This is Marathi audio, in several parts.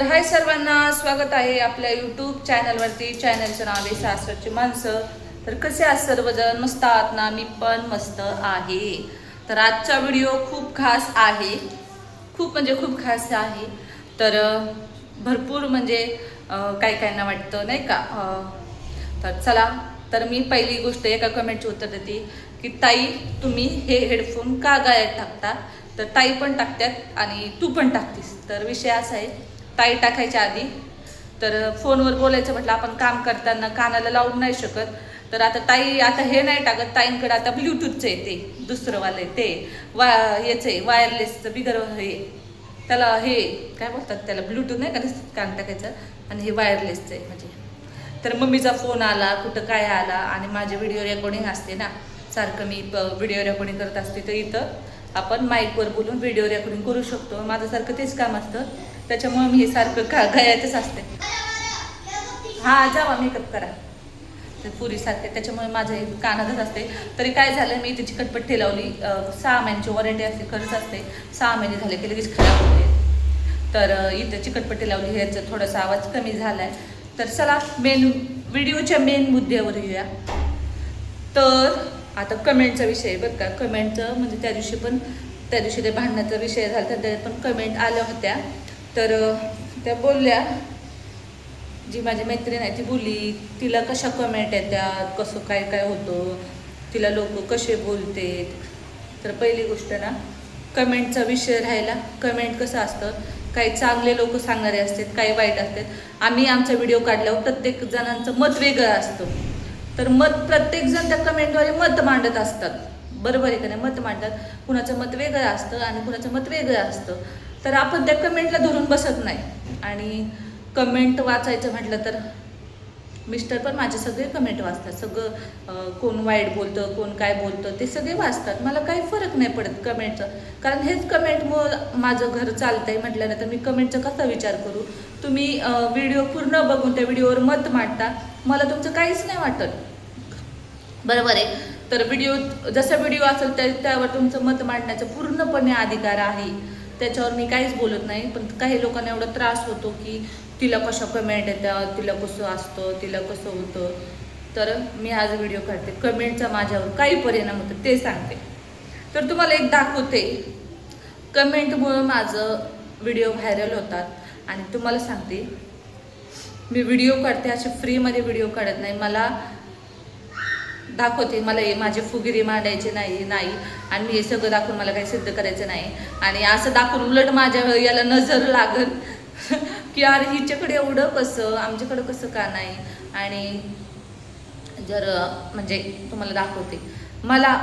हाय सर्वांना, स्वागत आहे आपल्या यूट्यूब चॅनलवरती. चॅनलचं नाव आहे सासरची माणसं. तर कसे आहात सर्वजण? मस्त आहात ना? मी पण मस्त आहे. तर आजचा व्हिडिओ खूप खास आहे, खूप म्हणजे खूप खास आहे. तर भरपूर म्हणजे काही काहींना वाटतं नाही का. तर चला, तर मी पहिली गोष्ट एका कमेंटची उत्तर देते की ताई तुम्ही हे हेडफोन का गळ्यात टाकता? तर ताई पण टाकतात आणि तू पण टाकतीस. तर विषय असा आहे, ताई टाकायच्या आधी तर फोनवर बोलायचं म्हटलं आपण काम करताना कानाला लावून नाही शकत. तर आता ताई आता हे नाही टाकत, ताईंकडे आता ब्ल्यूटूथचं आहे, ते दुसरंवालं आहे, ते याचं आहे वायरलेसचं बिगर हे, त्याला हे काय बोलतात त्याला, ब्ल्यूटूथ नाही का कान टाकायचं, आणि हे वायरलेसचं आहे म्हणजे. तर मम्मीचा फोन आला, कुठं काय आला, आणि माझे व्हिडिओ रेकॉर्डिंग असते ना, सारखं मी व्हिडिओ रेकॉर्डिंग करत असते, तर इथं आपण माईकवर बोलून व्हिडिओ रेकॉर्डिंग करू शकतो. माझं सारखं तेच काम असतं, त्याच्यामुळे मी हे सारखं गळ्यातच असते. हां जावा मेकअप करा तर पुरीसारखे, त्याच्यामुळे माझं हे कानातच असते. तरी काय झालं, मी इथे चिकटपट्टी लावली, 6 महिन्याची वॉरंटी असते, खरंच असते. 6 महिने झाले की लगेच खराब होते. तर इथं चिकटपट्टी लावली, ह्याचा थोडासा आवाज कमी झाला आहे. तर चला व्हिडिओच्या मेन मुद्द्यावर येऊया. तर आता कमेंटचा विषय आहे बरं का. कमेंटचं म्हणजे त्या दिवशी ते भांडण्याचा विषय झाला, तर त्यात पण कमेंट आल्या होत्या. तर त्या बोलल्या, जी माझी मैत्रीण आहे ती बोलली तिला कशा कमेंट येतात, कसं काय काय होतं, तिला लोक कसे बोलते. तर पहिली गोष्ट ना, कमेंटचा विषय राहिला. कमेंट कसं असतं, काही चांगले लोक सांगणारे असतात, काही वाईट असतात. आम्ही आमचा व्हिडिओ काढल्यावर प्रत्येक जणांचं मत वेगळं असतं. तर प्रत्येकजण त्या कमेंटद्वारे मत मांडत असतात, बरोबर आहे का नाही? मत मांडतात, कुणाचं मत वेगळं असतं आणि कुणाचं मत वेगळं असतं. तर आपण त्या कमेंटला धरून बसत नाही. आणि कमेंट वाचायचं म्हटलं तर मिस्टर पण माझे सगळे कमेंट वाचतात. सगळं कोण वाईट बोलतं, कोण काय बोलतं, ते सगळे वाचतात. मला काही फरक नाही पडत कमेंटचा, कारण हेच कमेंटमुळं माझं घर चालतंय म्हटल्यानंतर मी कमेंटचा कसा विचार करू? तुम्ही व्हिडिओ पूर्ण बघून त्या व्हिडिओवर मत मांडता, मला तुमचं काहीच नाही वाटत, बरोबर आहे? तर जसा व्हिडिओ असेल त्यावर तुमचं मत मांडण्याचा पूर्णपणे अधिकार आहे, त्याच्यावर मी काहीच बोलत नाही. पण काही लोकांना एवढा त्रास होतो की तिला कशा कमेंट येतात, तिला कसं असतं, तिला कसं होतं. तर मी आज व्हिडिओ काढते, कमेंटचा माझ्यावर काही परिणाम होतो ते सांगते. तर तुम्हाला एक दाखवते, कमेंटमुळं माझं व्हिडिओ व्हायरल होतात. आणि तुम्हाला सांगते, मी व्हिडिओ काढते असे फ्रीमध्ये व्हिडिओ काढत नाही. मला दाखवते, मला माझे फुगिरी मांडायचे नाही आणि मी हे सगळं दाखवून मला काही सिद्ध करायचं नाही. आणि असं दाखवून उलट माझ्या याला नजर लागल की अरे हिच्याकडे एवढं कसं, आमच्याकडं कसं का नाही. आणि जर म्हणजे तुम्हाला दाखवते, मला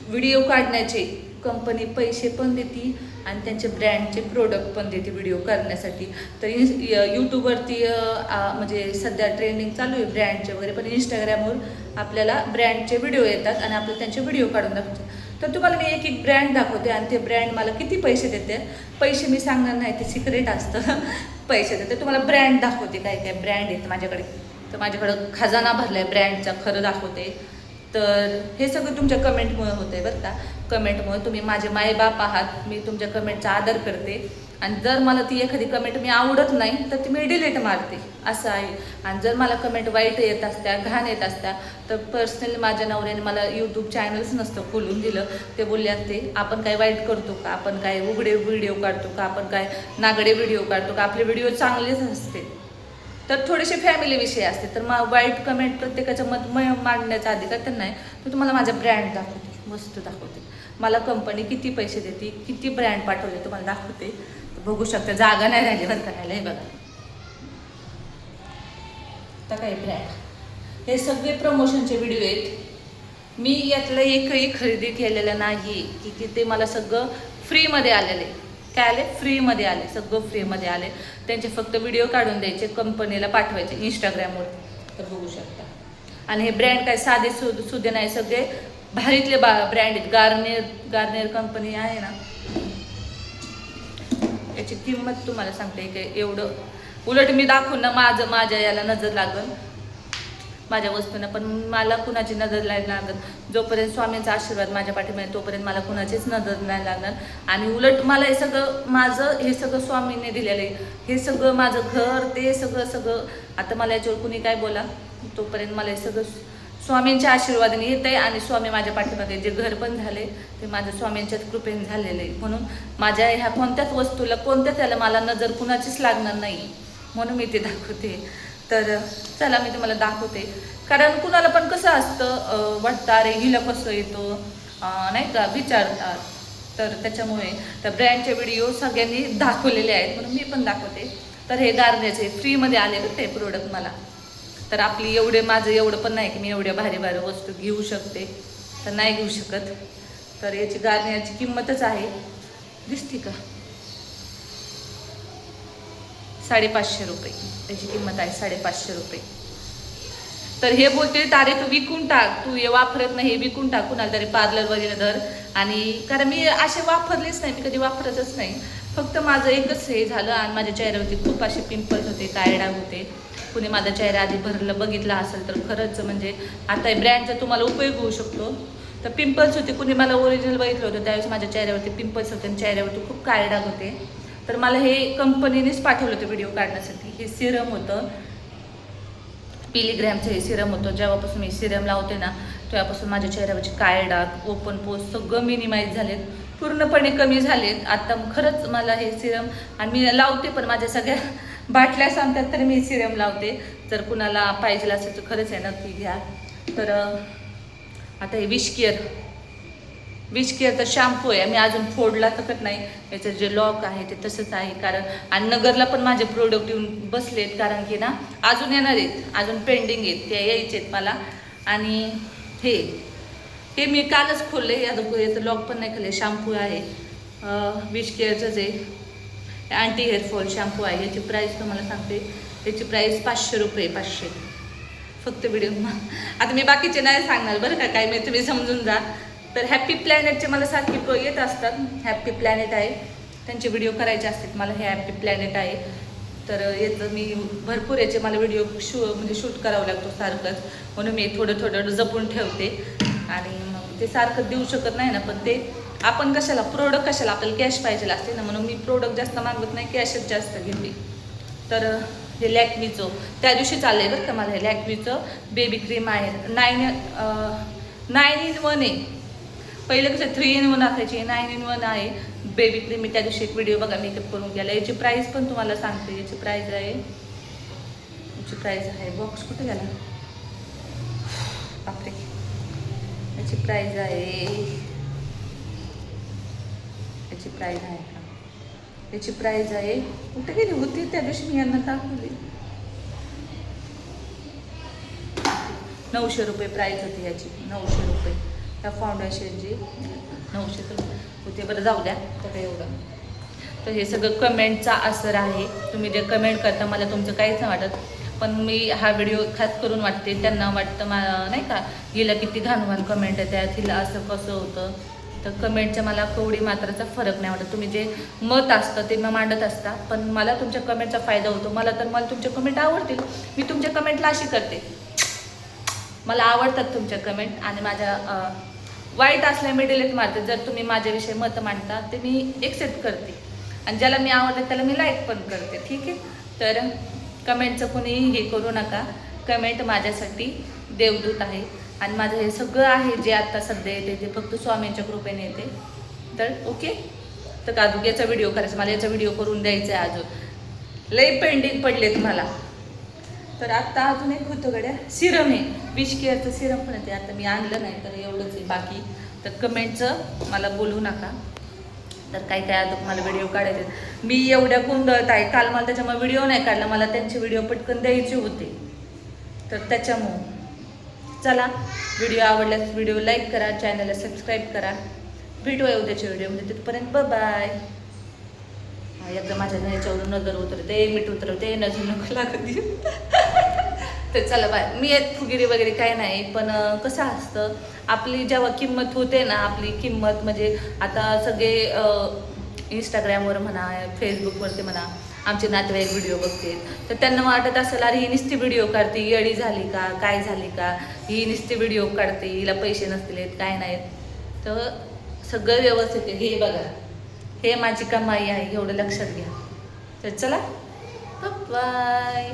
व्हिडिओ काढण्याचे कंपनी पैसे पण देते आणि त्यांचे ब्रँडचे प्रोडक्ट पण देते व्हिडिओ करण्यासाठी. तर यूट्यूबवरती म्हणजे सध्या ट्रेंडिंग चालू आहे ब्रँडचे वगैरे, पण इंस्टाग्रामवर आपल्याला ब्रँडचे व्हिडिओ येतात आणि आपल्याला त्यांचे व्हिडिओ काढून दाखवते. तर तुम्हाला मी एक एक ब्रँड दाखवते आणि ते ब्रँड मला किती पैसे देते. पैसे मी सांगणार नाही, ते सिक्रेट असतं. पैसे देते तुम्हाला, ब्रँड दाखवते, काय काय ब्रँड आहेत माझ्याकडे. तर माझ्याकडं खजाना भरला आहे ब्रँडचा, खरं दाखवते. तर हे सगळं तुमच्या कमेंटमुळे होतं आहे बरं का. कमेंटमुळे तुम्ही माझे मायबाप आहात, मी तुमच्या कमेंटचा आदर करते. आणि जर मला ती एखादी कमेंट मी आवडत नाही तर ती मी डिलीट मारते, असं आहे. आणि जर मला कमेंट वाईट येत असत्या, घाण येत असत्या, तर पर्सनली माझ्या नवऱ्याने मला यूट्यूब चॅनल्स नसतं खोलून दिलं. ते बोलले असते, आपण काय वाईट करतो का, आपण काय उघडे व्हिडिओ काढतो का, आपण काय नागडे व्हिडिओ काढतो का, आपले व्हिडिओ चांगलेच असते. तर थोडेसे फॅमिली विषय असते. तर वाईट कमेंट प्रत्येकाचं मत मांडण्याचा अधिकार त्यांना आहे. तर तुम्हाला माझा ब्रँड दाखवते, वस्तू दाखवते, मला कंपनी किती पैसे देते, किती ब्रँड पाठवले तुम्हाला दाखवते. तर बघू शकता, जागा नाही राहिली बरं करायला. हे बघा, आता काय ब्रँड, हे सगळे प्रमोशनचे व्हिडिओ आहेत. मी यातलं एकही खरेदी केलेलं नाही की ते मला सगळं फ्रीमध्ये आलेलं आहे. काय आले? फ्रीमध्ये आले, सगळं फ्रीमध्ये आले. त्यांचे फक्त व्हिडिओ काढून द्यायचे, कंपनीला पाठवायचे इंस्टाग्रामवर. तर बघू शकता. आणि हे ब्रँड काय साधे सुधे नाही, सगळे भारीतले ब्रँड आहेत. गार्नियर कंपनी आहे ना, याची किंमत तुम्हाला सांगते काय एवढं. उलट मी दाखवून ना माझ्या याला नजर लागल. माझ्या वस्तूंना, पण मला कुणाची नजर नाही लागत. जोपर्यंत स्वामींचा आशीर्वाद माझ्या पाठीमध्ये तोपर्यंत मला कुणाचीच नजर नाही लागणार. आणि उलट मला हे सगळं हे सगळं स्वामींनी दिलेलं आहे. हे सगळं माझं घर, ते सगळं आता मला याच्यावर कुणी काय बोला, तोपर्यंत मला हे सगळं स्वामींच्या आशीर्वादाने येत आहे. आणि स्वामी माझ्या पाठीमागे जे घर पण झाले ते माझ्या स्वामींच्याच कृपेने झालेलं आहे. म्हणून माझ्या ह्या कोणत्याच वस्तूला, कोणत्याच त्याला मला नजर कुणाचीच लागणार नाही, म्हणून मी ते दाखवते. तर चला मी तुम्हाला दाखवते. कारण कुणाला पण कसं असतं, वाटतं अरे हिला कसं येतो, नाही का, विचारतात. तर त्याच्यामुळे त्या ब्रँडचे व्हिडिओ सगळ्यांनी दाखवलेले आहेत, म्हणून मी पण दाखवते. तर हे गार्नियरचे फ्रीमध्ये आलेलं ते प्रोडक्ट मला. तर आपली माझं एवढं पण नाही की मी एवढ्या भारी वस्तू घेऊ शकते, तर नाही घेऊ शकत. तर याची गार्नियरची किंमतच आहे, दिसते का, 550 रुपये त्याची किंमत आहे, 550 रुपये. तर हे बोलते तारे तू विकून टाक, तू हे वापरत नाही, हे विकून टाक कुणाला तरी पार्लर वगैरे धर. आणि कारण मी असे वापरलेच नाही, मी कधी वापरतच नाही. फक्त माझं एकच हे झालं आणि माझ्या चेहऱ्यावरती खूप असे पिंपल्स होते, काळे डाग होते. कुणी माझा चेहरा आधी बघितला असेल तर खरंच म्हणजे आता ब्रँडचा तुम्हाला उपयोग होऊ शकतो. तर पिंपल्स होते, कुणी मला ओरिजिनल बघितलं होतं त्यावेळेस माझ्या चेहऱ्यावरती पिंपल्स होते आणि चेहऱ्यावरती खूप काळे डाग होते. तर मला हे कंपनीनेच पाठवलं होतं व्हिडिओ काढण्यासाठी. हे सिरम होतं, पिलीग्रॅमचं हे सिरम होतं. जेव्हापासून मी सिरम लावते ना तेव्हापासून माझ्या चेहऱ्यावरचे काळे डाग, ओपन पोर्स सगळं मिनिमाइज झालेत, पूर्णपणे कमी झालेत. आता खरंच मला हे सिरम, आणि मी लावते पण, माझ्या सगळ्या बाटल्या सांगतात तर मी सिरम लावते. जर कुणाला पाहिजे असेल तर खरंच आहे, नक्की घ्या. तर आता हे विश केअर तर शॅम्पू आहे, मी अजून फोडला सकत नाही. याचं जे लॉक आहे ते तसंच आहे. कारण आणि नगरला पण माझे प्रोडक्ट येऊन बसलेत, कारण की ना अजून येणार आहेत, अजून पेंडिंग आहेत, ते यायचे आहेत मला. आणि हे मी कालच खोलले, याचं लॉक पण नाही खोलले. शॅम्पू आहे विश केअरचंच आहे, अँटी हेअरफॉल शॅम्पू आहे. याची प्राईस तुम्हाला सांगते, याची प्राईस 500 रुपये, 500 फक्त. व्हिडिओ आता मी बाकीचे नाही सांगणार बरं का, काय मी तुम्ही समजून जा. तर हॅपी प्लॅनेटचे मला सारखे येत असतात, हॅपी प्लॅनेट आहे, त्यांचे व्हिडिओ करायचे असतात मला. हे हॅपी प्लॅनेट आहे, तर याचं मी भरपूर याचे मला व्हिडिओ म्हणजे शूट करावं लागतो सारखंच, म्हणून मी थोडं जपून ठेवते. आणि मग ते सारखं देऊ शकत नाही ना, पण ते आपण कशाला प्रोडक्ट कशाला, आपल्याला कॅश पाहिजे असते ना, म्हणून मी प्रोडक्ट जास्त मागवत नाही, कॅशच जास्त घेते. तर हे लॅक्मीचं त्या दिवशी चाललं आहे बरं का मला. हे लॅक्मीचं बेबी क्रीम आहे, 9 in 1 आहे. पहिलं कसं 3 in 1 असायची, 9 in 1 आहे बेबी क्रीम. मी त्या दिवशी एक व्हिडिओ बघा मेकअप करून गेला. याची प्राईस पण तुम्हाला सांगते. याची प्राईस आहे बॉक्स कुठे गेला बापरे. याची प्राईस आहे कुठे गेली होती त्या दिवशी, मी यांना दाखवली. 900 रुपये प्राईस होती याची, 900 रुपये. त्या फाउंडेशनची 900 होते. बरं जाऊ द्या, तर एवढं. तर हे सगळं कमेंटचा असर आहे. तुम्ही जे कमेंट करता मला तुमचं काहीच नाही वाटत, पण मी हा व्हिडिओ खास करून वाटते त्यांना वाटतं नाही का, हिला किती घाण कमेंट येतात, हिला असं कसं होतं. तर कमेंटचा मला कवडी मात्राचा फरक नाही वाटत. तुम्ही जे मत असतं ते मग मांडत असता, पण मला तुमच्या कमेंटचा फायदा होतो. मला तुमच्या कमेंट आवडतील, मी तुमच्या कमेंटला अशी करते, मला आवडतात तुमच्या कमेंट. आणि माझ्या वाईट असल्या मी डिलीट मारते. जर तुम्ही माझ्याविषयी मत मांडता ते मी एक्सेप्ट करते, आणि ज्याला मी आवडते त्याला मी लाईक पण करते, ठीक आहे. तर कमेंटचं कोणी हे करू नका, कमेंट माझ्यासाठी देवदूत आहे. आणि माझं हे सगळं आहे जे आत्ता सध्या येते ते फक्त स्वामींच्या कृपेने येते. तर ओके. तर काजू याचा व्हिडिओ करायचा मला, याचा व्हिडिओ करून द्यायचा आहे, अजून लई पेंडिंग पडलेत मला. तर आत्ता अजून एक होतं गड्या, सिरम आहे, विश केअरचं सिरम पण येते. आता मी आणलं नाही तर एवढंच आहे बाकी. तर कमेंटचं मला बोलू नका. तर काय अजून मला व्हिडिओ काढायचे, मी एवढ्या गोंधळत आहे. काल मला त्याच्यामुळे व्हिडिओ नाही काढला, मला त्यांचे व्हिडिओ पटकन द्यायचे होते. तर त्याच्यामुळं चला, व्हिडिओ आवडल्यास व्हिडिओ लाईक करा, चॅनलला सबस्क्राईब करा. भेटूया उद्याच्या व्हिडिओमध्ये, तिथपर्यंत बाय. एकदा माझ्या याच्यावरून नजर उतरते, मीठ उतरवते, नजर नको लागत. तर चला बाय. मी एक फुगिरी वगैरे काय नाही, पण कसं असतं आपली जेव्हा किंमत होते ना, आपली किंमत म्हणजे आता सगळे इंस्टाग्रामवर म्हणा, फेसबुकवरती म्हणा, आमचे नातेवाईक व्हिडिओ बघते तर त्यांना वाटत असेल अरे ही नुसती व्हिडिओ काढते, येडी झाली का, काय झाली का, ही नुसती व्हिडिओ काढते, हिला पैसे नसतील काय नाहीत. तर सगळं व्यवस्थित आहे. हे बघा, हे माझी कमाई आहे, एवढं लक्षात घ्या. तर चला, बाय.